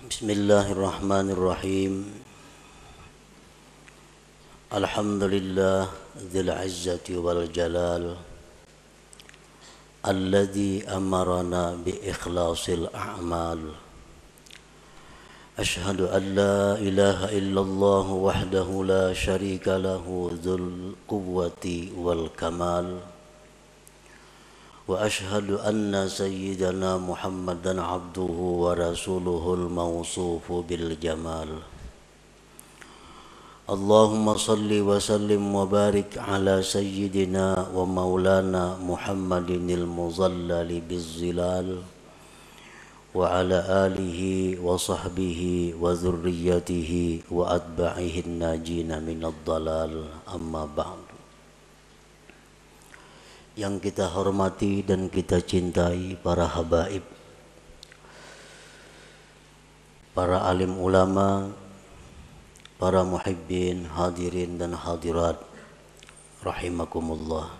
Bismillahirrahmanirrahim. Alhamdulillah dzil izzati wal jalal alladzi amarana bi ikhlasil a'mal. Ashhadu an la ilaha illallah wahdahu la syarika lahu dzul quwwati wal kamal. Wa ashhadu anna sayyidana Muhammadan abduhu wa rasuluhul mawsufu bil jamal. Allahumma salli wa sallim wa barik ala sayyidina wa maulana Muhammadinil muzallali bizzilal wa ala alihi wa sahbihi wa dhurriyyatihi wa atba'ihin najina minad dalal, amma ba'du. Yang kita hormati dan kita cintai para habaib, para alim ulama, para muhibbin, hadirin dan hadirat rahimakumullah.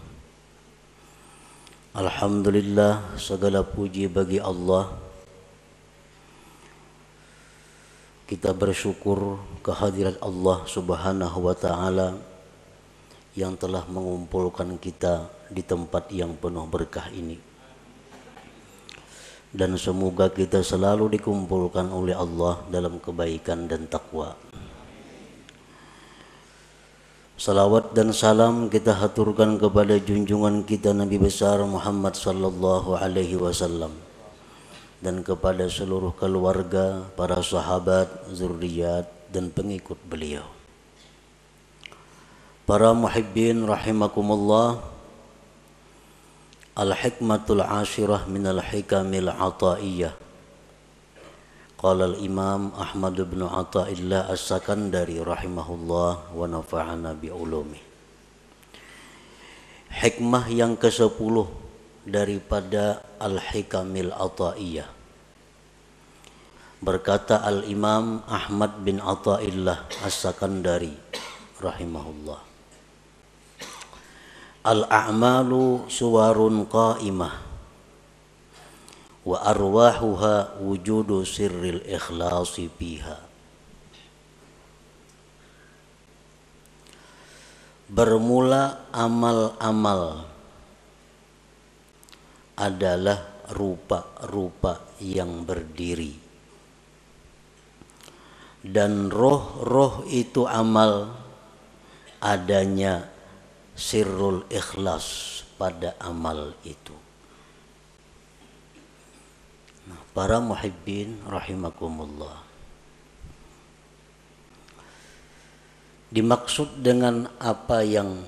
Alhamdulillah, segala puji bagi Allah. Kita bersyukur kehadirat Allah Subhanahu wa taala yang telah mengumpulkan kita di tempat yang penuh berkah ini. Dan semoga kita selalu dikumpulkan oleh Allah dalam kebaikan dan takwa. Salawat dan salam kita haturkan kepada junjungan kita Nabi besar Muhammad sallallahu alaihi wasallam dan kepada seluruh keluarga, para sahabat, zuriat dan pengikut beliau. Para muhibbin rahimakumullah, al-hikmatul ashirah minal hikamil ataiyah. Qala al-imam Ahmad bin Athaillah as-Sakandari rahimahullah wa nafa'ana bi ulumi. Hikmah yang ke-10 daripada al-hikamil ataiyah. Berkata al-imam Ahmad bin Athaillah as-Sakandari rahimahullah, al-a'malu suwarun qa'imah wa arwahuha wujudu sirril ikhlasi fiha. Bermula amal-amal adalah rupa-rupa yang berdiri, dan roh-roh itu amal adanya sirrul ikhlas pada amal itu. Nah, para muhibbin rahimakumullah, dimaksud dengan apa yang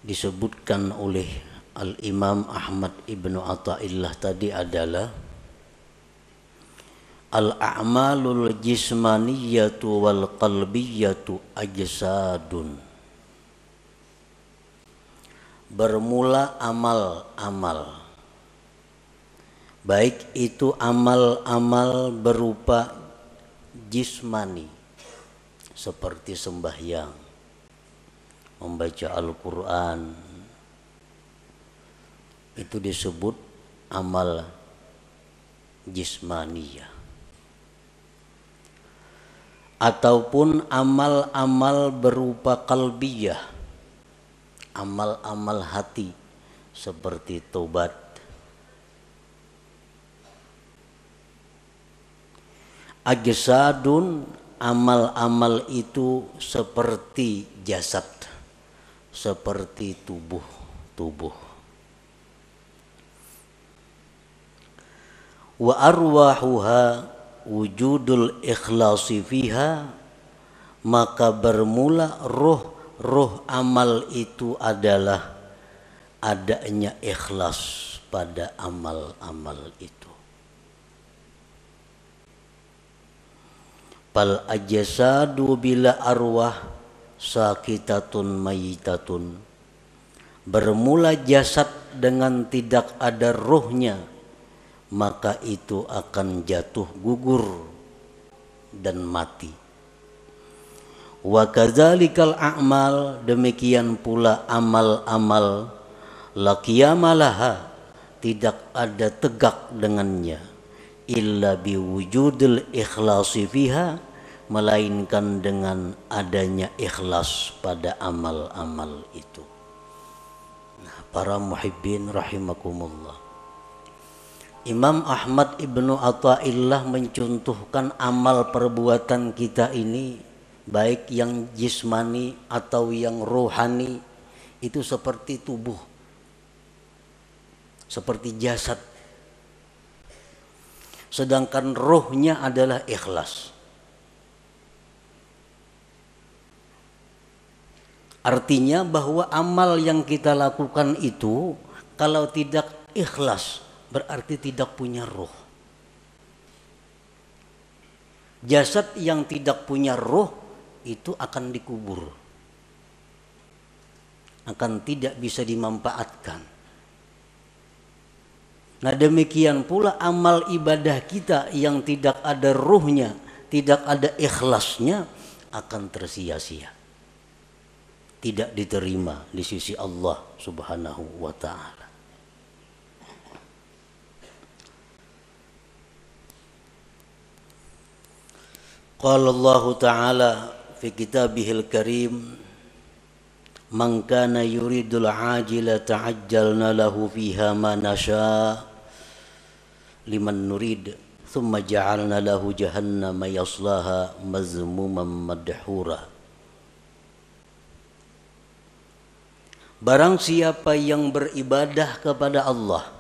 disebutkan oleh Al-Imam Ahmad ibnu Athaillah tadi adalah al-a'malul jismaniyatu wal qalbiyatu ajsadun. Bermula amal-amal, baik itu amal-amal berupa jismani seperti sembahyang, membaca Al-Quran, itu disebut amal jismaniyah. Ataupun amal-amal berupa qalbiyah, amal-amal hati seperti taubat. Ajsadun, amal-amal itu seperti jasad, seperti tubuh. Wa arwahuha wujudul ikhlasi fiha, maka bermula roh amal itu adalah adanya ikhlas pada amal-amal itu. Fal ajsadu bila arwah sakitatun mayitatun. Bermula jasad dengan tidak ada rohnya, maka itu akan jatuh gugur dan mati. Wa kadzalikal a'mal, demikian pula amal-amal la qiyamalaha, tidak ada tegak dengannya illa biwujudil ikhlasi fiha, melainkan dengan adanya ikhlas pada amal-amal itu. Nah, para muhibbin rahimakumullah, Imam Ahmad Ibnu Athaillah mencontohkan amal perbuatan kita ini, baik yang jismani atau yang rohani, itu seperti tubuh, seperti jasad. Sedangkan rohnya adalah ikhlas. Artinya bahwa amal yang kita lakukan itu kalau tidak ikhlas berarti tidak punya roh. Jasad yang tidak punya roh itu akan dikubur, akan tidak bisa dimanfaatkan. Nah, demikian pula amal ibadah kita yang tidak ada ruhnya, tidak ada ikhlasnya, akan tersia-sia, tidak diterima di sisi Allah Subhanahu wa ta'ala. Qala Allah Ta'ala fi kitabihil karim, man kana yuridul ajila ta'ajjalna lahu fiha ma nasha liman nurid thumma ja'alna lahu jahannama yaslaha mazmuman madhura. Barang siapa yang beribadah kepada Allah,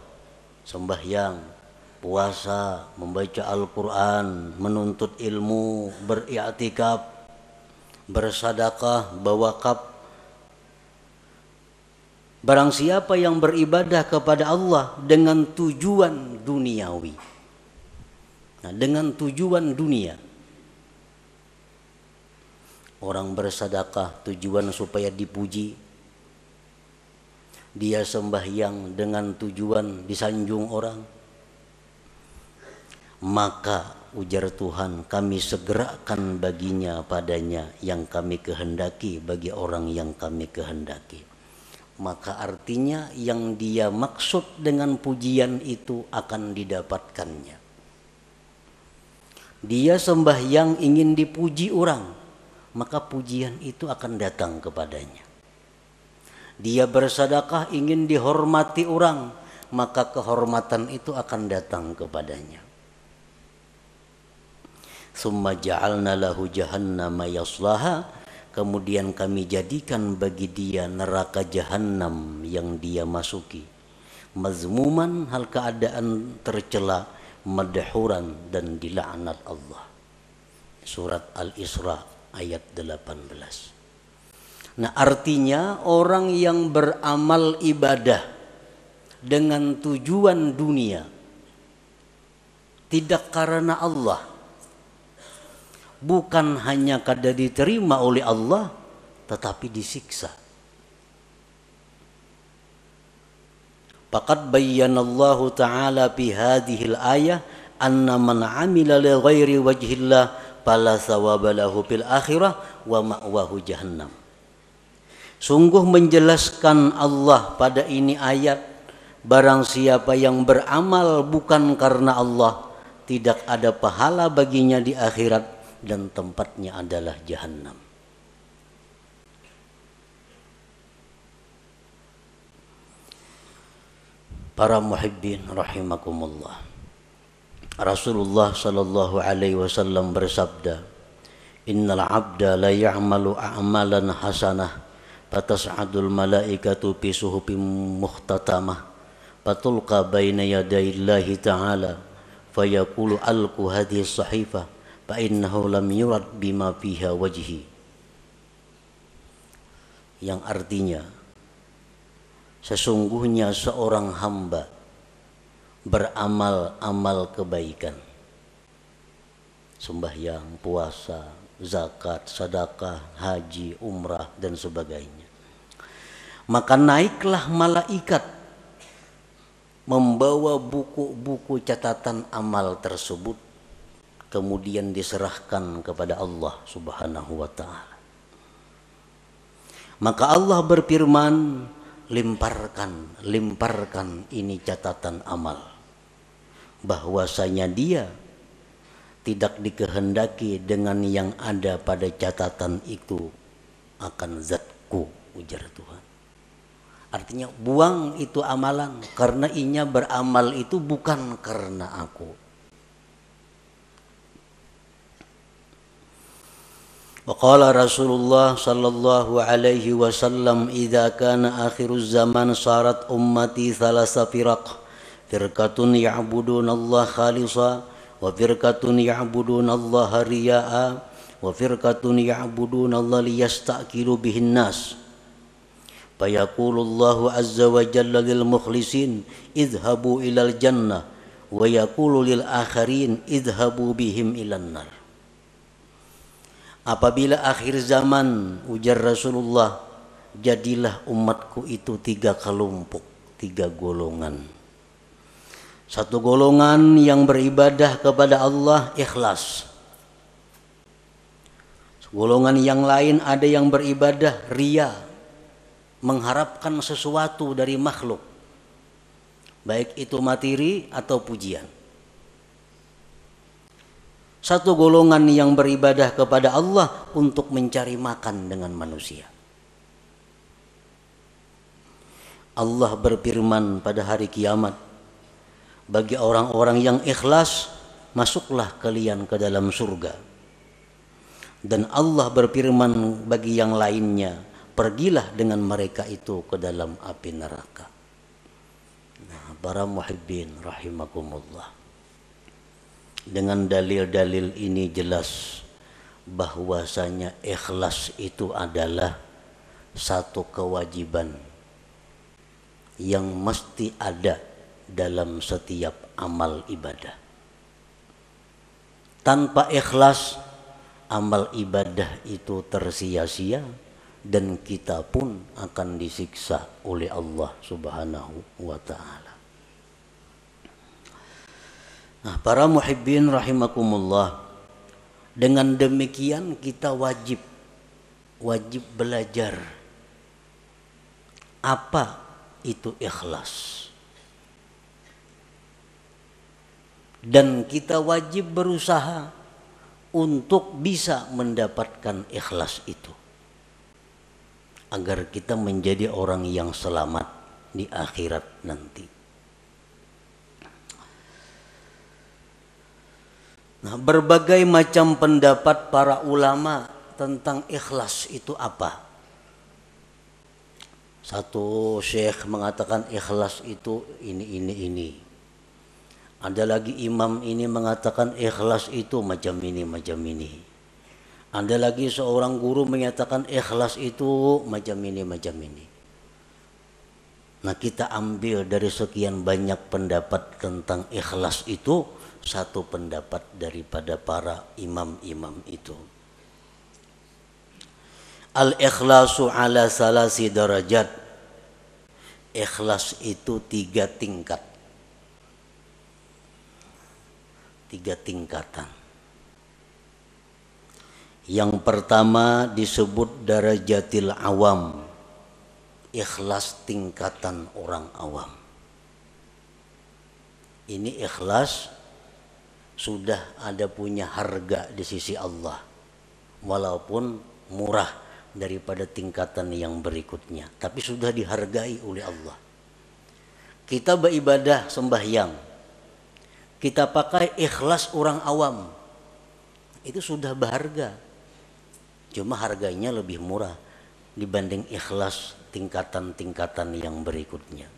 sembahyang, puasa, membaca Al-Quran, menuntut ilmu, beriktikaf, bersadaqah, berwakaf. Barang siapa yang beribadah kepada Allah dengan tujuan duniawi, nah, dengan tujuan dunia. Orang bersadaqah tujuan supaya dipuji, dia sembahyang dengan tujuan disanjung orang, maka ujar Tuhan, kami segerakan baginya padanya yang kami kehendaki bagi orang yang kami kehendaki. Maka artinya yang dia maksud dengan pujian itu akan didapatkannya. Dia sembahyang ingin dipuji orang, maka pujian itu akan datang kepadanya. Dia bersedekah ingin dihormati orang, maka kehormatan itu akan datang kepadanya. Summa ja'alna lahu jahannama yaslaha, kemudian kami jadikan bagi dia neraka jahanam yang dia masuki, mazmuman, hal keadaan tercela, madhuran, dan dilaknat Allah. Surat Al-Isra ayat 18. Nah, artinya orang yang beramal ibadah dengan tujuan dunia, tidak karena Allah, bukan hanya kada diterima oleh Allah, tetapi disiksa. Faqad bayyanallahu ta'ala fi hadhil ayah anna man 'amila li ghairi wajhillah fala thawaba lahu fil akhirah wa ma'wahu jahannam. Sungguh menjelaskan Allah pada ini ayat, barang siapa yang beramal bukan karena Allah, tidak ada pahala baginya di akhirat dan tempatnya adalah jahannam. Para muhibbin rahimakumullah, Rasulullah sallallahu alaihi wasallam bersabda, innal abda la ya'malu a'malan hasanah fatas'adul malaikatu fi suhufin mukhtatamah fatulqa baina yadayillahi ta'ala fayaqulu alqu hadhihi as-sahifah fa innahu lam yurad bima fiha wajhi. Yang artinya, sesungguhnya seorang hamba beramal-amal kebaikan, sembahyang, puasa, zakat, sedekah, haji, umrah, dan sebagainya, maka naiklah malaikat membawa buku-buku catatan amal tersebut, kemudian diserahkan kepada Allah Subhanahu wa ta'ala. Maka Allah berfirman, lemparkan ini catatan amal, bahwasanya dia tidak dikehendaki dengan yang ada pada catatan itu akan zatku, ujar Tuhan. Artinya buang itu amalan, karena inya beramal itu bukan karena aku. Wa qala Rasulullah sallallahu alaihi wasallam, idza kana akhiruz zaman sarat ummati thalasa firaq, firqatun ya'buduna Allah khalisa, wa firqatun ya'buduna Allah riya'a, wa firqatun ya'buduna Allah liyastaqilu bihin nas. Fayaqulullahu azza wa jalla lil mukhlisin idhabu ilal jannah, wa yaqulu lil akharin idhabu bihim ilan nar. Apabila akhir zaman, ujar Rasulullah, jadilah umatku itu 3 kelompok, 3 golongan. Satu golongan yang beribadah kepada Allah ikhlas. Golongan yang lain ada yang beribadah riya, mengharapkan sesuatu dari makhluk, baik itu materi atau pujian. Satu golongan yang beribadah kepada Allah untuk mencari makan dengan manusia. Allah berfirman pada hari kiamat, bagi orang-orang yang ikhlas, masuklah kalian ke dalam surga. Dan Allah berfirman bagi yang lainnya, pergilah dengan mereka itu ke dalam api neraka. Nah, para muhibbin rahimakumullah. Dengan dalil-dalil ini jelas bahwasanya ikhlas itu adalah satu kewajiban yang mesti ada dalam setiap amal ibadah. Tanpa ikhlas, amal ibadah itu tersia-sia dan kita pun akan disiksa oleh Allah Subhanahu wa ta'ala. Nah, para muhibbin rahimakumullah, dengan demikian kita wajib belajar apa itu ikhlas. Dan kita wajib berusaha untuk bisa mendapatkan ikhlas itu, agar kita menjadi orang yang selamat di akhirat nanti. Nah, berbagai macam pendapat para ulama tentang ikhlas itu apa. Satu syekh mengatakan ikhlas itu ini. Ada lagi imam ini mengatakan ikhlas itu macam ini. Ada lagi seorang guru menyatakan ikhlas itu macam ini. Nah, kita ambil dari sekian banyak pendapat tentang ikhlas itu satu pendapat daripada para imam-imam itu. Al-ikhlasu ala salasi darajat. Ikhlas itu 3 tingkat. 3 tingkatan. Yang pertama disebut darajatil awam. Ikhlas tingkatan orang awam. Ini ikhlas sudah ada punya harga di sisi Allah, walaupun murah daripada tingkatan yang berikutnya, tapi sudah dihargai oleh Allah. Kita beribadah sembahyang, kita pakai ikhlas orang awam, itu sudah berharga, cuma harganya lebih murah dibanding ikhlas tingkatan-tingkatan yang berikutnya.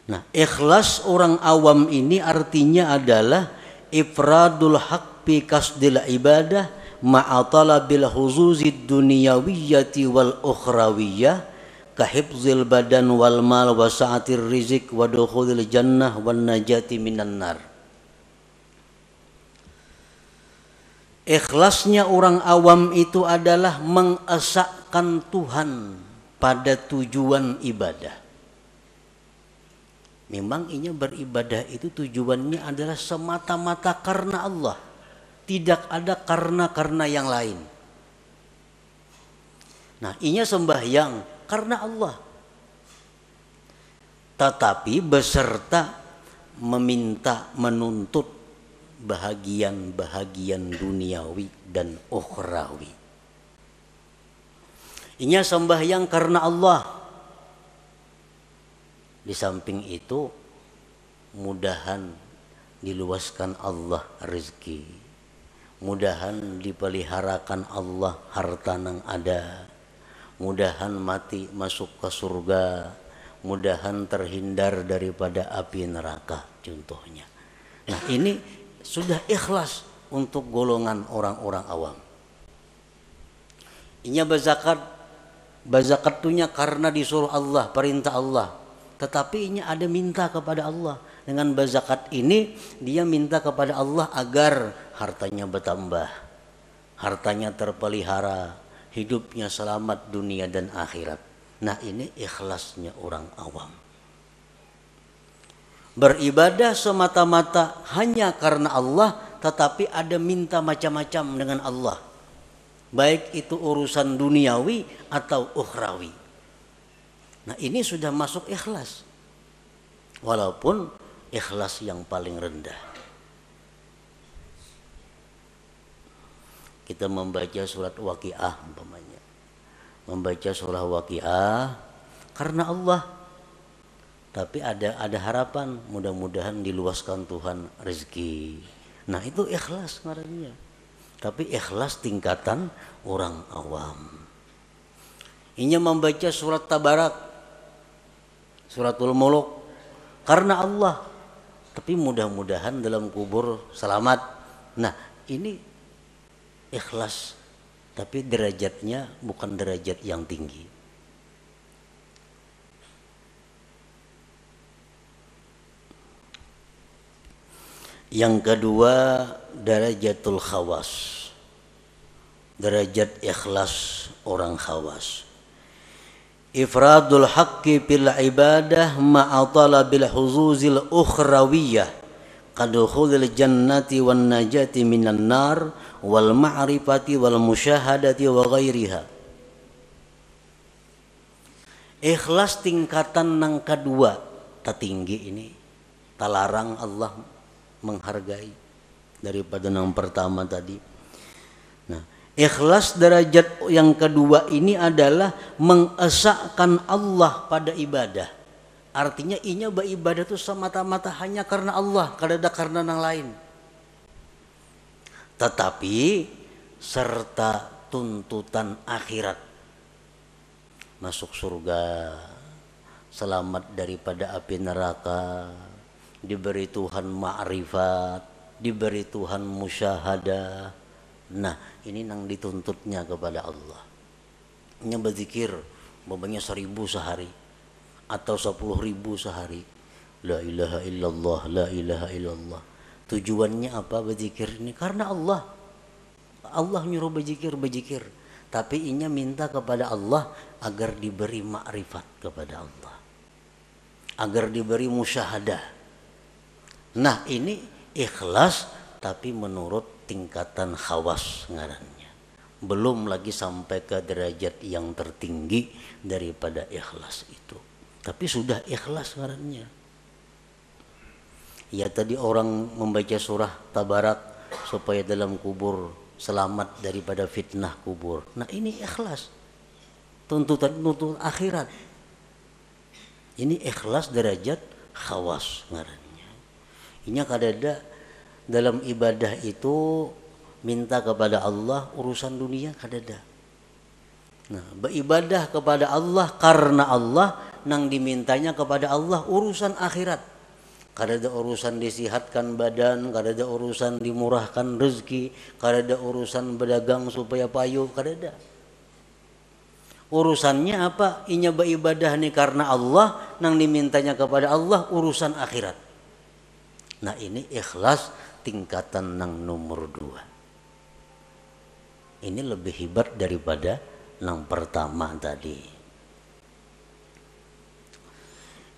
Nah, ikhlas orang awam ini artinya adalah ifradul haq bi kasdil ibadah ma'a talabil huzuzid dunyawiyyati wal ukhrawiyyah ka hifzil badan wal mal wa sa'atir rizq wa dukhulil jannah wan najati minan nar. Ikhlasnya orang awam itu adalah mengesahkan Tuhan pada tujuan ibadah. Memang inya beribadah itu tujuannya adalah semata-mata karena Allah. Tidak ada karena yang lain. Nah, inya sembahyang karena Allah. Tetapi beserta meminta, menuntut bahagian-bahagian duniawi dan ukhrawi. Inya sembahyang karena Allah. Di samping itu, mudahan diluaskan Allah rezeki. Mudahan dipeliharakan Allah harta nang ada. Mudahan mati masuk ke surga. Mudahan terhindar daripada api neraka contohnya. Nah, ini sudah ikhlas untuk golongan orang-orang awam. Inya bazakatunya karena disuruh Allah, perintah Allah. Tetapi inya ada minta kepada Allah. Dengan bazakat ini dia minta kepada Allah agar hartanya bertambah, hartanya terpelihara, hidupnya selamat dunia dan akhirat. Nah, ini ikhlasnya orang awam. Beribadah semata-mata hanya karena Allah, tetapi ada minta macam-macam dengan Allah. Baik itu urusan duniawi atau ukhrawi. Nah, ini sudah masuk ikhlas. Walaupun ikhlas yang paling rendah. Kita membaca surat Waqiah umpamanya. Membaca surah Waqiah karena Allah. Tapi ada harapan, mudah-mudahan diluaskan Tuhan rezeki. Nah, itu ikhlas ngarannya. Tapi ikhlas tingkatan orang awam. Inya membaca surat Tabarak, suratul Muluk karena Allah. Tapi mudah-mudahan dalam kubur selamat. Nah, ini ikhlas. Tapi derajatnya bukan derajat yang tinggi. Yang kedua, darajatul khawas. Derajat ikhlas orang khawas. Ifradul haqqi bil ibadah ma'a talabil huzuzil ukhrawiyah kadukhulil jannati wan najati minan nar wal ma'rifati wal musyahadati wa ghairiha. Ikhlas tingkatan yang kedua tertinggi ini, talarang Allah menghargai daripada yang pertama tadi. Nah, ikhlas derajat yang kedua ini adalah mengesahkan Allah pada ibadah. Artinya inya beribadah itu semata-mata hanya karena Allah, kada karena yang lain. Tetapi serta tuntutan akhirat. Masuk surga, selamat daripada api neraka, diberi Tuhan ma'rifat, diberi Tuhan musyahadah. Nah, ini yang dituntutnya kepada Allah. Ini berzikir babanya 1000 sehari atau 10.000 sehari. La ilaha illallah, la ilaha illallah. Tujuannya apa berzikir ini? Karena Allah. Allah nyuruh berzikir. Tapi inya minta kepada Allah agar diberi ma'rifat kepada Allah. Agar diberi musyahadah. Nah, ini ikhlas tapi menurut tingkatan khawas ngarannya. Belum lagi sampai ke derajat yang tertinggi daripada ikhlas itu. Tapi sudah ikhlas ngarannya. Ya, tadi orang membaca surah Tabarak supaya dalam kubur selamat daripada fitnah kubur. Nah, ini ikhlas. Tuntutan akhirat. Ini ikhlas derajat khawas ngarannya. Inya kadada dalam ibadah itu minta kepada Allah urusan dunia kadada. Nah, beribadah kepada Allah karena Allah, nang dimintanya kepada Allah urusan akhirat. Kadada urusan disihatkan badan, kadada urusan dimurahkan rezeki, kadada urusan berdagang supaya payu, kadada. Urusannya apa? Inya beribadah nih karena Allah, nang dimintanya kepada Allah urusan akhirat. Nah, ini ikhlas tingkatan yang nomor 2. Ini lebih hebat daripada yang pertama tadi.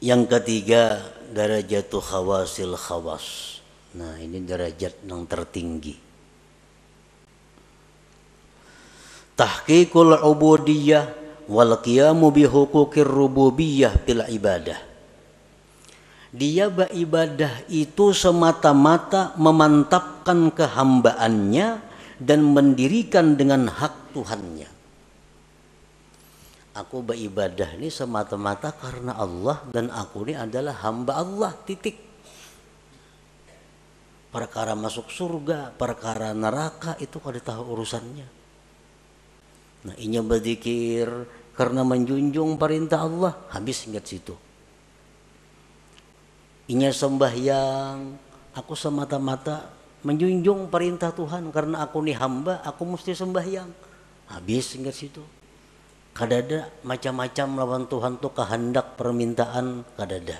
Yang ketiga, darajatul khawasil khawas. Nah, ini derajat yang tertinggi. tahqiqul ubudiyah wal qiyamu bi huquqir rububiyah bil ibadah. Dia beribadah itu semata-mata memantapkan kehambaannya dan mendirikan dengan hak Tuhannya. Aku beribadah ini semata-mata karena Allah dan aku ini adalah hamba Allah, titik. Perkara masuk surga, perkara neraka itu kada tahu urusannya. Nah, inya berzikir karena menjunjung perintah Allah, habis ingat situ. Inya sembahyang, aku semata-mata menjunjung perintah Tuhan karena aku nih hamba, aku mesti sembahyang. Habis ingat situ. Kadada macam-macam lawan Tuhan tuh kehendak permintaan kadada.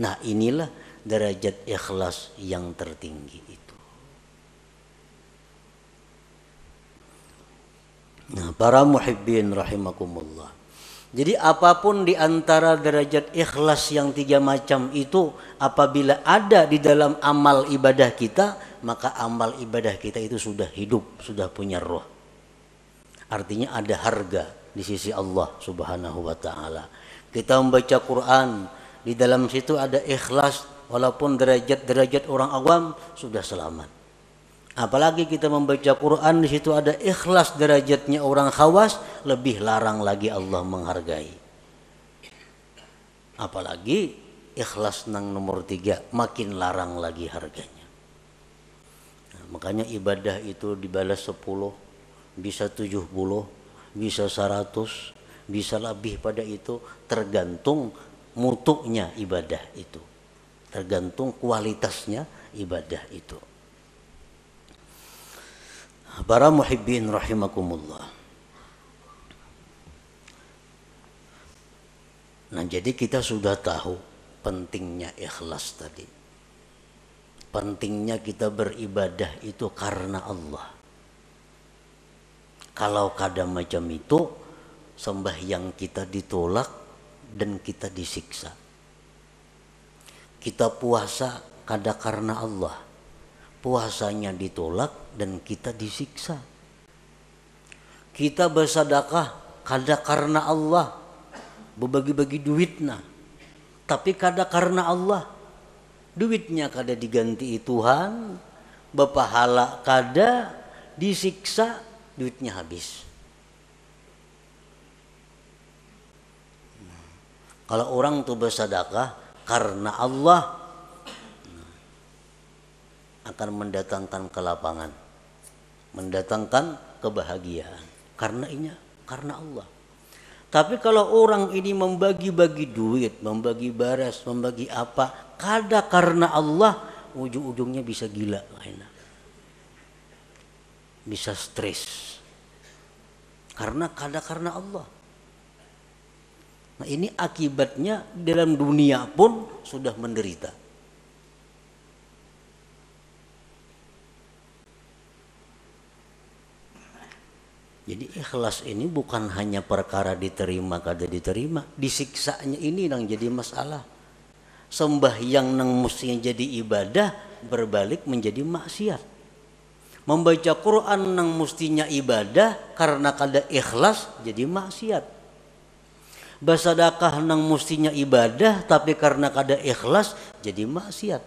Nah, inilah derajat ikhlas yang tertinggi itu. Nah, para muhibbin rahimakumullah. Jadi apapun di antara derajat ikhlas yang 3 macam itu apabila ada di dalam amal ibadah kita, maka amal ibadah kita itu sudah hidup, sudah punya roh. Artinya ada harga di sisi Allah Subhanahu wa taala. Kita membaca Quran, di dalam situ ada ikhlas, walaupun derajat-derajat orang awam sudah selamat. Apalagi kita membaca Quran, di situ ada ikhlas derajatnya orang khawas, lebih larang lagi Allah menghargai. Apalagi ikhlas nang nomor 3, makin larang lagi harganya. Nah, makanya ibadah itu dibalas 10, bisa 70, bisa 100, bisa lebih pada itu, tergantung mutunya ibadah itu, tergantung kualitasnya ibadah itu. Para muhibbin rahimakumullah. Nah, jadi kita sudah tahu pentingnya ikhlas tadi. Pentingnya kita beribadah itu karena Allah. Kalau kada macam itu, sembahyang kita ditolak dan kita disiksa. Kita puasa kada karena Allah, puasanya ditolak dan kita disiksa. Kita bersedekah kada karena Allah, berbagi-bagi duitnya, tapi kada karena Allah, duitnya kada diganti Tuhan, berpahala kada, disiksa, duitnya habis. Kalau orang tuh bersedekah karena Allah, akan mendatangkan kelapangan, mendatangkan kebahagiaan. Karena Allah. Tapi kalau orang ini membagi-bagi duit, membagi baras, membagi apa, kada karena Allah, ujung-ujungnya bisa gila, bisa stres. Karena kada karena Allah. Nah, ini akibatnya dalam dunia pun sudah menderita. Jadi ikhlas ini bukan hanya perkara diterima kada diterima, disiksanya ini yang jadi masalah. Sembahyang nang mestinya jadi ibadah berbalik menjadi maksiat. Membaca Quran nang mestinya ibadah karena kada ikhlas jadi maksiat. Bersedekah nang mestinya ibadah tapi karena kada ikhlas jadi maksiat.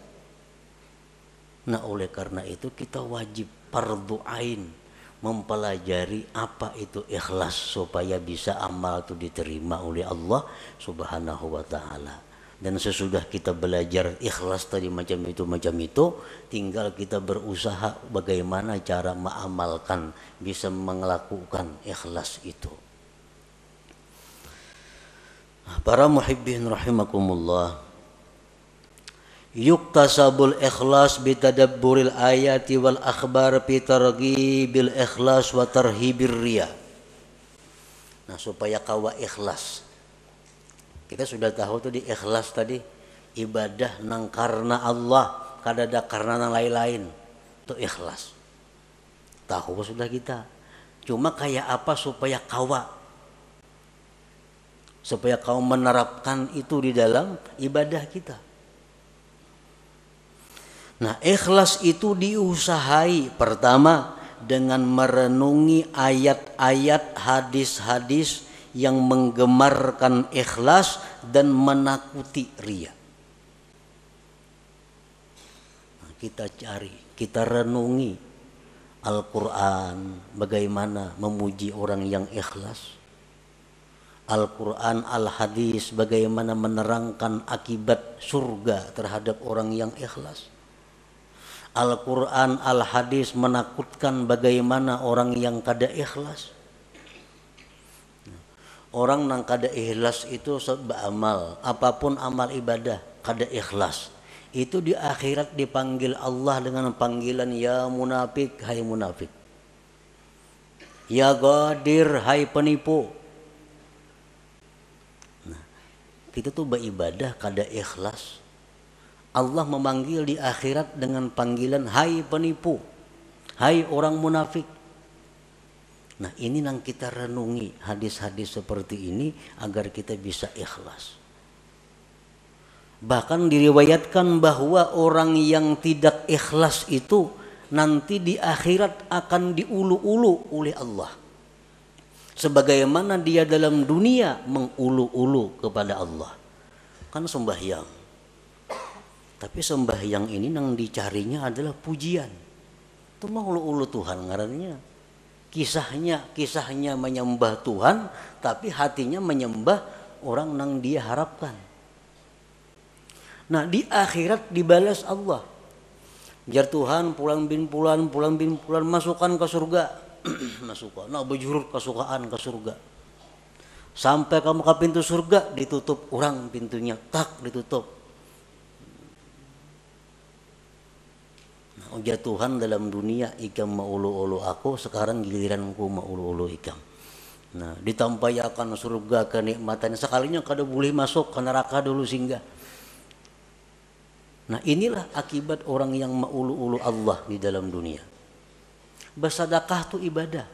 Nah, oleh karena itu kita wajib fardhu ain mempelajari apa itu ikhlas supaya bisa amal itu diterima oleh Allah Subhanahu wa taala. Dan sesudah kita belajar ikhlas tadi macam itu, tinggal kita berusaha bagaimana cara mengamalkan, bisa melakukan ikhlas itu. Para muhibbin rahimakumullah, yuktasabul ikhlas bitadabburil ayati wal akhbar fi targhibil ikhlas wa tarhibir riya. Nah, supaya kawa ikhlas, kita sudah tahu tuh di ikhlas tadi, ibadah nang karena Allah, kada ada karena nang lain-lain, itu ikhlas. Tahu sudah kita. Cuma kayak apa supaya kau menerapkan itu di dalam ibadah kita. Nah, ikhlas itu diusahai pertama dengan merenungi ayat-ayat, hadis-hadis yang menggemarkan ikhlas dan menakuti riya. Nah, kita cari, kita renungi Al-Quran, bagaimana memuji orang yang ikhlas. Al-Quran, Al-Hadis, bagaimana menerangkan akibat surga terhadap orang yang ikhlas. Al-Quran, Al-Hadis menakutkan bagaimana orang yang kada ikhlas. Orang yang kada ikhlas itu beramal, apapun amal ibadah, kada ikhlas. Itu di akhirat dipanggil Allah dengan panggilan ya munafik, hai munafik. Ya ghadir, hai penipu. Nah, kita tuh beribadah kada ikhlas. Allah memanggil di akhirat dengan panggilan hai penipu, hai orang munafik. Nah, ini yang kita renungi hadis-hadis seperti ini agar kita bisa ikhlas. Bahkan diriwayatkan bahwa orang yang tidak ikhlas itu nanti di akhirat akan diulu-ulu oleh Allah. Sebagaimana dia dalam dunia mengulu-ulu kepada Allah. Kan sembahyang. Tapi sembahyang ini yang dicarinya adalah pujian. Itu mah ulu-ulu Tuhan ngarannya. Kisahnya menyembah Tuhan, tapi hatinya menyembah orang yang dia harapkan. Nah, di akhirat dibalas Allah. Jar Tuhan pulang bin pulan masukkan ke surga. Masukkan. Nah, bejurut kesukaan ke surga. Sampai kamu ke pintu surga ditutup orang pintunya, tak ditutup. Nah, ujar Tuhan dalam dunia ikam maulu-ulu aku, sekarang giliranku maulu-ulu ikam. Nah, ditampayakan surga kenikmatan sekalinya kada boleh masuk ke neraka dulu singgah. Nah, inilah akibat orang yang maulu-ulu Allah di dalam dunia. Bersedekah itu ibadah.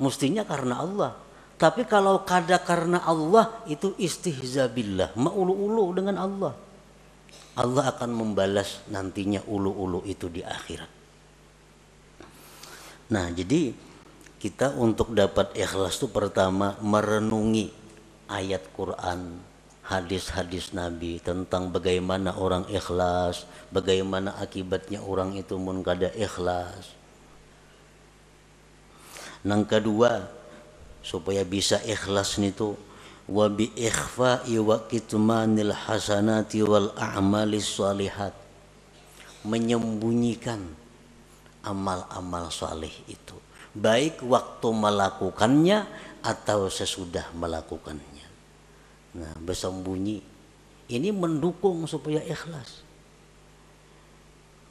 Mestinya karena Allah. Tapi kalau kada karena Allah itu istihza billah, maulu-ulu dengan Allah. Allah akan membalas nantinya ulu-ulu itu di akhirat. Nah, jadi kita untuk dapat ikhlas itu pertama merenungi ayat Quran, hadis-hadis Nabi tentang bagaimana orang ikhlas, bagaimana akibatnya orang itu mun kada ikhlas. Yang kedua, supaya bisa ikhlas itu wa bi ikhfa'i wa kitmanil hasanati wal a'malis shalihat, menyembunyikan amal-amal saleh itu, baik waktu melakukannya atau sesudah melakukannya. Nah, bersembunyi ini mendukung supaya ikhlas.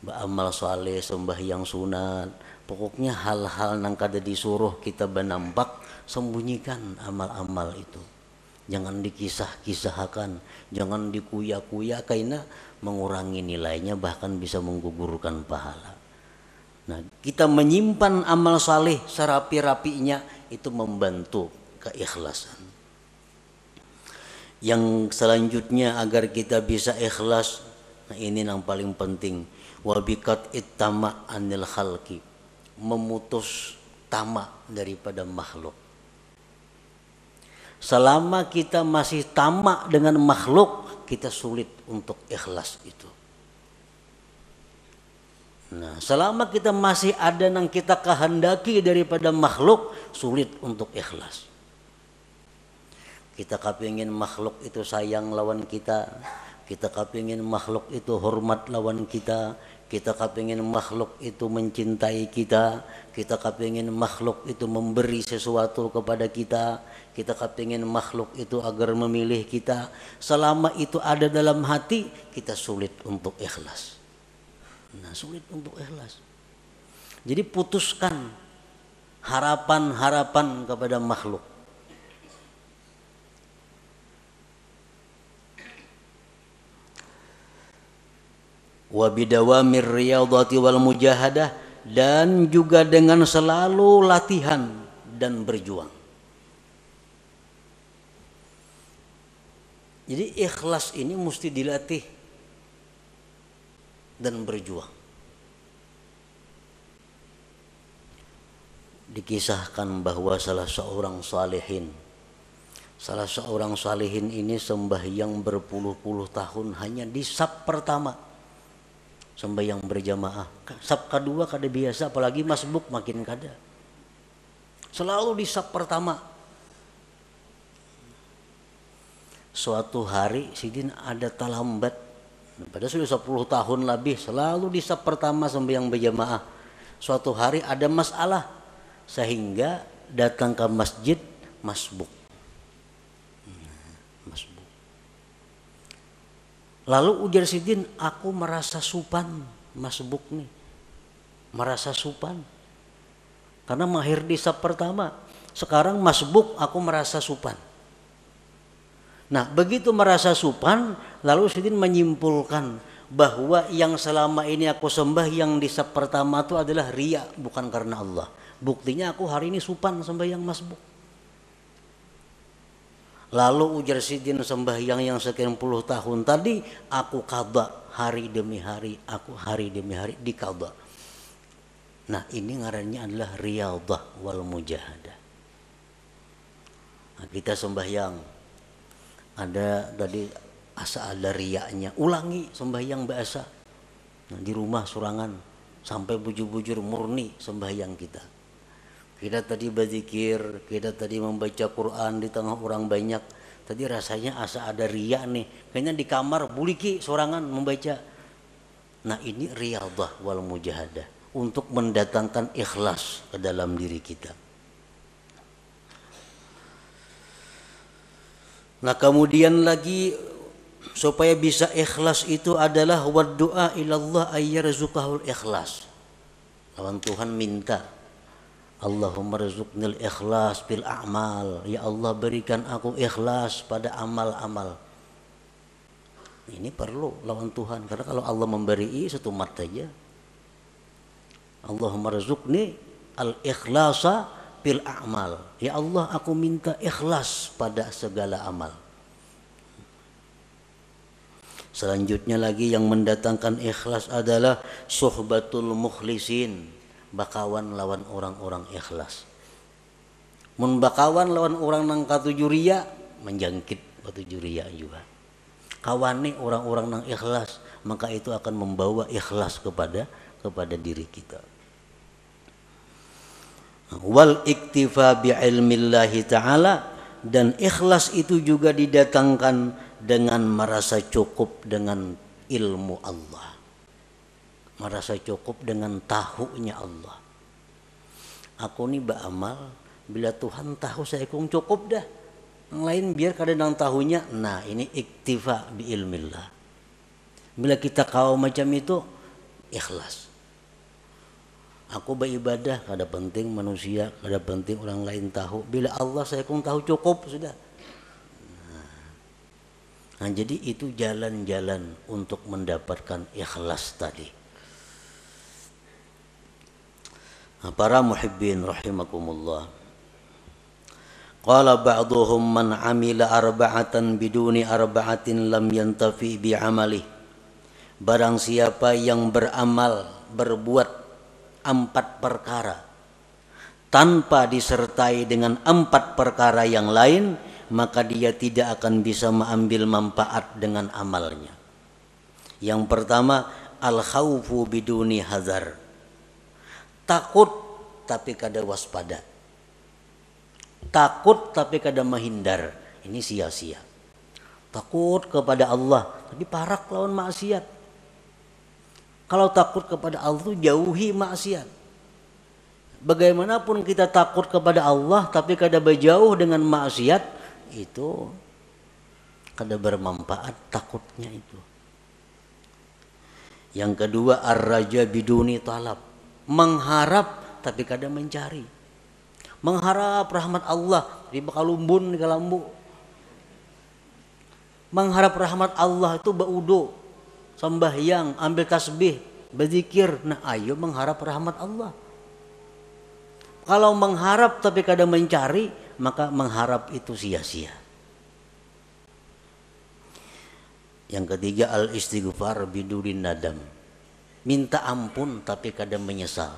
Beramal saleh, sembahyang sunat, pokoknya hal-hal yang kada disuruh kita benampak, sembunyikan amal-amal itu. Jangan dikisah-kisahkan, jangan dikuya-kuya karena mengurangi nilainya, bahkan bisa menggugurkan pahala. Nah, kita menyimpan amal saleh serapi-rapinya itu membantu keikhlasan. Yang selanjutnya agar kita bisa ikhlas, nah ini yang paling penting, wabikat ittama anil khalqi, memutus tamak daripada makhluk. Selama kita masih tamak dengan makhluk, kita sulit untuk ikhlas itu. Nah, selama kita masih ada yang kita kehendaki daripada makhluk, sulit untuk ikhlas. Kita kepingin makhluk itu sayang lawan kita kepingin makhluk itu hormat lawan kita kepingin makhluk itu mencintai kita kepingin makhluk itu memberi sesuatu kepada kita kepingin makhluk itu agar memilih kita. Selama itu ada dalam hati, kita sulit untuk ikhlas. Nah, sulit untuk ikhlas. Jadi putuskan harapan-harapan kepada makhluk. Wa bidawamir riyadhati wal mujahadah, dan juga dengan selalu latihan dan berjuang. Jadi ikhlas ini mesti dilatih dan berjuang. dikisahkan bahwa salah seorang salihin ini sembahyang berpuluh-puluh tahun hanya di saf pertama, sembahyang berjamaah. Saf kedua kada biasa, apalagi masbuk makin kada. Selalu di saf pertama. Suatu hari Sidin ada talambat, padahal sudah 10 tahun lebih selalu di saf pertama sembahyang berjamaah. Suatu hari ada masalah sehingga datang ke masjid masbuk. Lalu ujar Sidin, aku merasa supan masbuk nih, merasa supan karena mahir di saf pertama. Sekarang masbuk aku merasa supan. Nah, begitu merasa supan, lalu Sidin menyimpulkan bahwa yang selama ini aku sembah yang di saf pertama itu adalah riya, bukan karena Allah. Buktinya aku hari ini supan sembahyang masbuk. Lalu ujar Sidin, sembahyang yang sekian puluh tahun tadi aku qadha hari demi hari, aku hari demi hari diqadha. Nah, ini ngarannya adalah riyadhah wal mujahadah. Nah, kita sembahyang ada tadi asa ada riyanya, ulangi sembahyang biasa. Nah, di rumah surangan sampai bujur-bujur murni sembahyang kita. Kita tadi berzikir, kita tadi membaca Quran di tengah orang banyak. Tadi rasanya asa ada riya nih. Kayaknya di kamar buliki sorangan membaca. Nah, ini riyadhah wal mujahadah untuk mendatangkan ikhlas ke dalam diri kita. Nah, kemudian lagi supaya bisa ikhlas itu adalah waddu'a ilallah ayyarzuqahul ikhlas. Lawan Tuhan minta, Allahumma rzuqnil ikhlas bil a'mal. Ya Allah, berikan aku ikhlas pada amal-amal. Ini perlu lawan Tuhan, karena kalau Allah memberi satu mat saja. Allahumma rzuqni al ikhlasa bil a'mal. Ya Allah, aku minta ikhlas pada segala amal. Selanjutnya lagi yang mendatangkan ikhlas adalah suhbatul mukhlisin, bakawan lawan orang-orang ikhlas. Mun bakawan lawan orang nang katuju riya, menjangkit katuju riya juga. Kawani orang-orang nang ikhlas, maka itu akan membawa ikhlas kepada diri kita. Wal iktifa bi ilmillahi ta'ala, dan ikhlas itu juga didatangkan dengan merasa cukup dengan ilmu Allah, merasa cukup dengan tahunya Allah. Aku nih beramal, bila Tuhan tahu saya kung cukup dah, yang lain biar kada nang tahunya. Nah, ini iktifa bi ilmillah. Bila kita kau macam itu, ikhlas. Aku beribadah, kada penting manusia, kada penting orang lain tahu. Bila Allah saya kung tahu cukup sudah. Nah, jadi itu jalan-jalan untuk mendapatkan ikhlas tadi. Nah, para muhibbin rahimakumullah. Qala ba'duhum man amila arba'atan biduni arba'atin lam yantafi bi amali. Barang siapa yang beramal, berbuat 4 perkara tanpa disertai dengan 4 perkara yang lain, maka dia tidak akan bisa mengambil manfaat dengan amalnya. Yang pertama, al-khaufu biduni hazar. Takut tapi kada waspada. Takut tapi kada menghindar. Ini sia-sia. Takut kepada Allah tapi parak lawan maksiat. Kalau takut kepada Allah itu jauhi maksiat. Bagaimanapun kita takut kepada Allah tapi kada berjauh dengan maksiat, itu kada bermanfaat takutnya itu. Yang kedua, ar-raja biduni talab. Mengharap tapi kada mencari. Mengharap rahmat Allah di bakalumbun di kalambu. Mengharap rahmat Allah itu baudo, sembahyang, ambil tasbih, berzikir. Nah, ayo mengharap rahmat Allah. Kalau mengharap tapi kada mencari, maka mengharap itu sia-sia. Yang ketiga, al-istighfar bidurin nadam. Minta ampun tapi kada menyesal.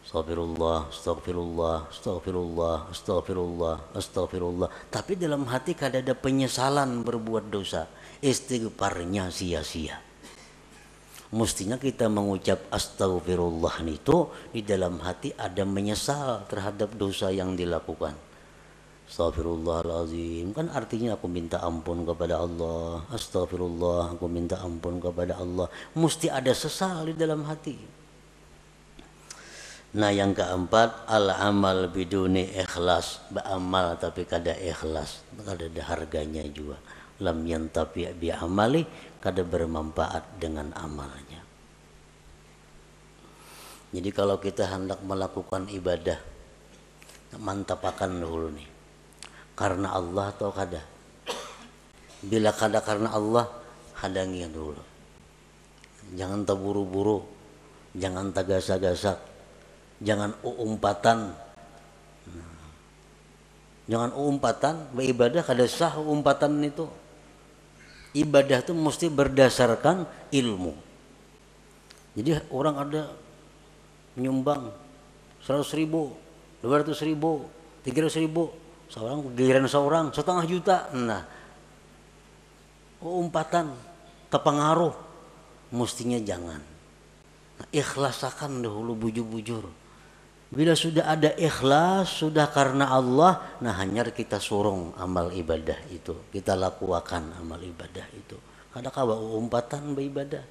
Astagfirullah, astagfirullah, astagfirullah, astagfirullah, astagfirullah. Tapi dalam hati kada ada penyesalan berbuat dosa. Istighfarnya sia-sia. Mestinya kita mengucap astagfirullah itu di dalam hati ada menyesal terhadap dosa yang dilakukan. Astagfirullahaladzim, kan artinya aku minta ampun kepada Allah. Astagfirullah, aku minta ampun kepada Allah. Mesti ada sesal di dalam hati. Nah yang keempat, al-amal biduni ikhlas. Beramal tapi kada ikhlas, kada ada harganya juga. Lam yantafi bi amali, kada bermanfaat dengan amalnya. Jadi kalau kita hendak melakukan ibadah, mantapakan dulu nih, karena Allah atau kada. Bila kada karena Allah, hadangi dulu. Jangan terburu-buru, jangan tagasak-gasak, jangan umpatan. Jangan umpatan, beribadah kada sah umpatan itu. Ibadah itu mesti berdasarkan ilmu. Jadi orang ada menyumbang 100.000, 200.000, 300.000, seorang giliran seorang 1,5 juta. Nah, umpatan terpengaruh, mestinya jangan. Nah, ikhlasakan dahulu bujur-bujur. Bila sudah ada ikhlas, sudah karena Allah, nah hanya kita sorong amal ibadah itu, kita lakukan amal ibadah itu. Kada kawa umpatan beribadah.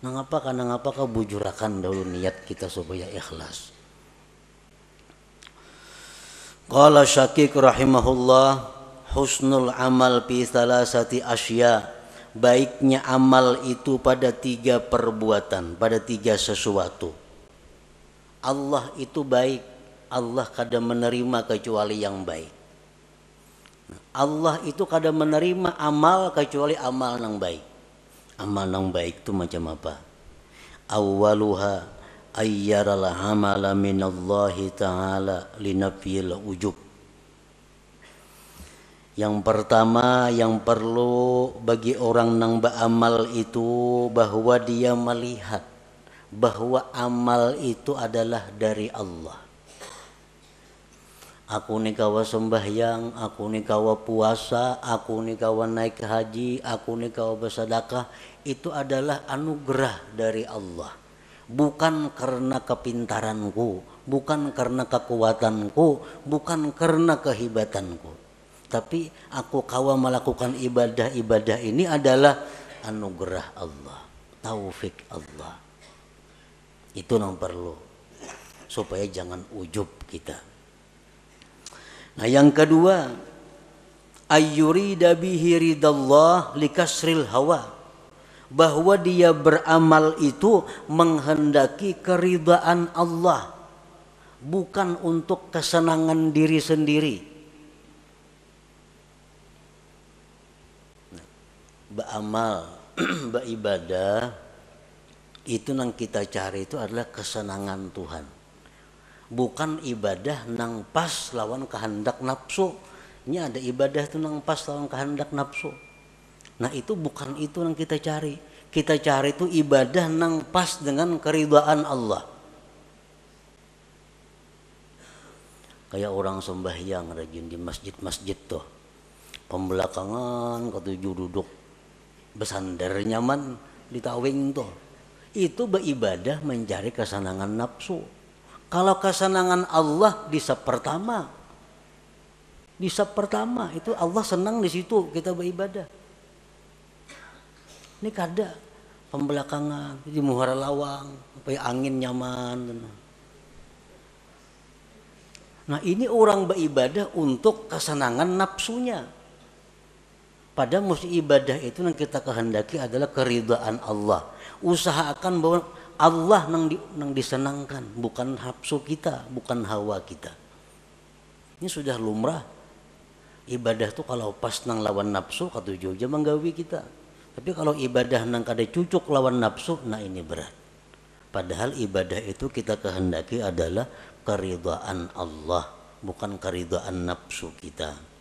Nah ngapa kau bujurakan dahulu niat kita supaya ikhlas. Qala Syakik rahimahullah, husnul amal fi salasati asya. Baiknya amal itu pada 3 perbuatan, pada 3 sesuatu. Allah itu baik, Allah kada menerima kecuali yang baik. Allah itu kada menerima amal kecuali amal yang baik. Amal yang baik itu macam apa? Awwaluha ayyaral amala minallahi ta'ala linafiyil ujub. Yang pertama yang perlu bagi orang yang beramal itu bahwa dia melihat bahwa amal itu adalah dari Allah. Aku ni kawa sembahyang, aku ni kawa puasa, aku ni kawa naik haji, aku ni kawa bersedekah, itu adalah anugerah dari Allah. Bukan karena kepintaranku, bukan karena kekuatanku, bukan karena kehebatanku. Tapi aku kawa melakukan ibadah-ibadah ini adalah anugerah Allah, taufik Allah. Itu yang perlu supaya jangan ujub kita. Nah yang kedua, ayyurida bihi ridallah likasril hawa, bahwa dia beramal itu menghendaki keridaan Allah, bukan untuk kesenangan diri sendiri. Beramal, beribadah itu yang kita cari itu adalah kesenangan Tuhan, bukan ibadah nang pas lawan kehendak nafsu. Ini ada ibadah itu nang pas lawan kehendak nafsu. Nah itu bukan itu yang kita cari. Kita cari itu ibadah nang pas dengan keridhaan Allah. Kayak orang sembahyang rajin di masjid-masjid tuh, pembelakangan ketujuh duduk bersandar nyaman di tawing tuh. Itu beribadah mencari kesenangan nafsu. Kalau kesenangan Allah di sab pertama itu Allah senang di situ kita beribadah. Ini kada pembelakangan di muhara lawang, supaya angin nyaman. Nah ini orang beribadah untuk kesenangan nafsunya. Padahal mesti ibadah itu yang kita kehendaki adalah keridhaan Allah. Usahakan bahwa Allah nang disenangkan, bukan nafsu kita, bukan hawa kita. Ini sudah lumrah. Ibadah itu kalau pas nang lawan nafsu katuju aja menggawi kita. Tapi kalau ibadah nang kada cucuk lawan nafsu, nah ini berat. Padahal ibadah itu kita kehendaki adalah keridhaan Allah, bukan keridhaan nafsu kita.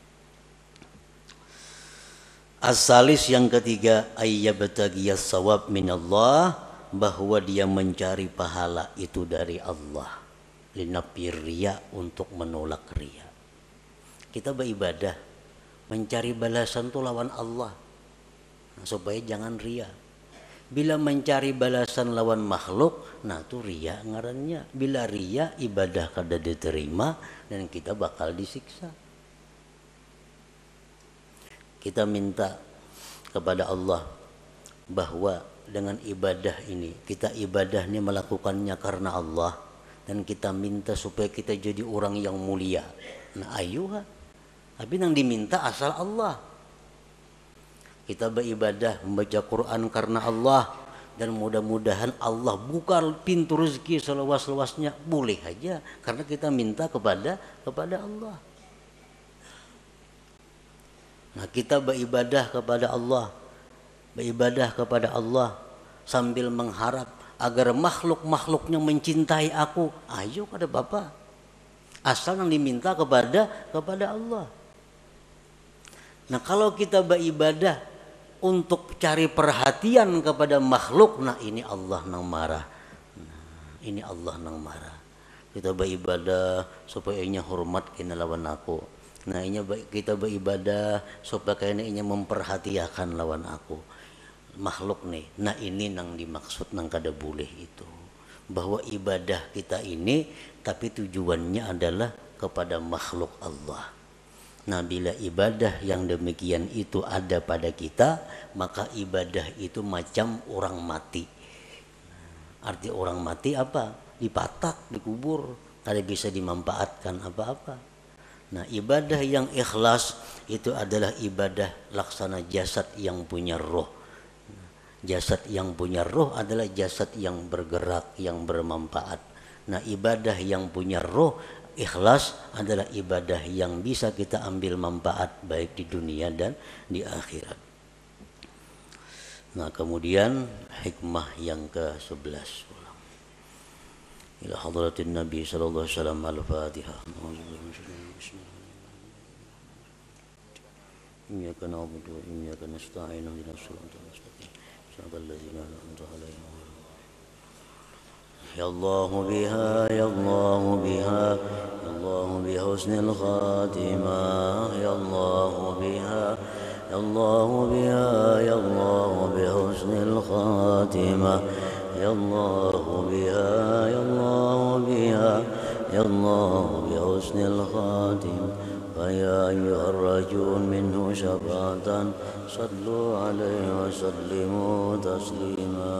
As-salis yang ketiga, ayyabtagiyas sawab minallah bahwa dia mencari pahala itu dari Allah. Linafir riya, untuk menolak riya. Kita beribadah mencari balasan itu lawan Allah, supaya jangan riya. Bila mencari balasan lawan makhluk, nah itu riya ngarannya. Bila riya, ibadah kada diterima dan kita bakal disiksa. Kita minta kepada Allah bahwa dengan ibadah ini, kita ibadahnya melakukannya karena Allah, dan kita minta supaya kita jadi orang yang mulia. Nah ayuha, tapi yang diminta asal Allah. Kita beribadah membaca Quran karena Allah, dan mudah-mudahan Allah buka pintu rezeki seluas-luasnya, boleh aja karena kita minta kepada Allah. Nah kita beribadah kepada Allah sambil mengharap agar makhluknya mencintai aku. Ayo kada Bapak, asal yang diminta kepada Allah. Nah kalau kita beribadah untuk cari perhatian kepada makhluk, nah ini Allah nang marah. Ini Allah nang marah. Kita beribadah supaya inya hormat kena lawan aku. Nah ini kita beribadah supaya kena inya memperhatikan lawan aku. Makhluk nih. Nah ini nang dimaksud nang kada boleh itu. Bahwa ibadah kita ini tapi tujuannya adalah kepada makhluk Allah. Nah bila ibadah yang demikian itu ada pada kita, maka ibadah itu macam orang mati. Arti orang mati apa? Dipatak, dikubur, tidak bisa dimanfaatkan apa-apa. Nah ibadah yang ikhlas itu adalah ibadah laksana jasad yang punya roh. Jasad yang punya roh adalah jasad yang bergerak, yang bermanfaat. Nah ibadah yang punya roh, ikhlas adalah ibadah yang bisa kita ambil manfaat baik di dunia dan di akhirat. Nah kemudian hikmah yang ke-11. Ila hadratin Nabi sallallahu alaihi wasallam, al-Fatihah. Iyyaka na'budu wa iyyaka nasta'in, ihdinas siratal mustaqim, siratal ladzina an'amta 'alaihim. Ya Allah biha, ya Allah biha, ya Allah bihusnil khatimah, ya Allah biha, ya Allah biha, ya Allah bihusnil khatimah, ya Allah biha, ya Allah biha, ya Allah bihusnil khatimah. فيا أيها الرجل منه شفاعة صلوا عليه وسلموا تسليما.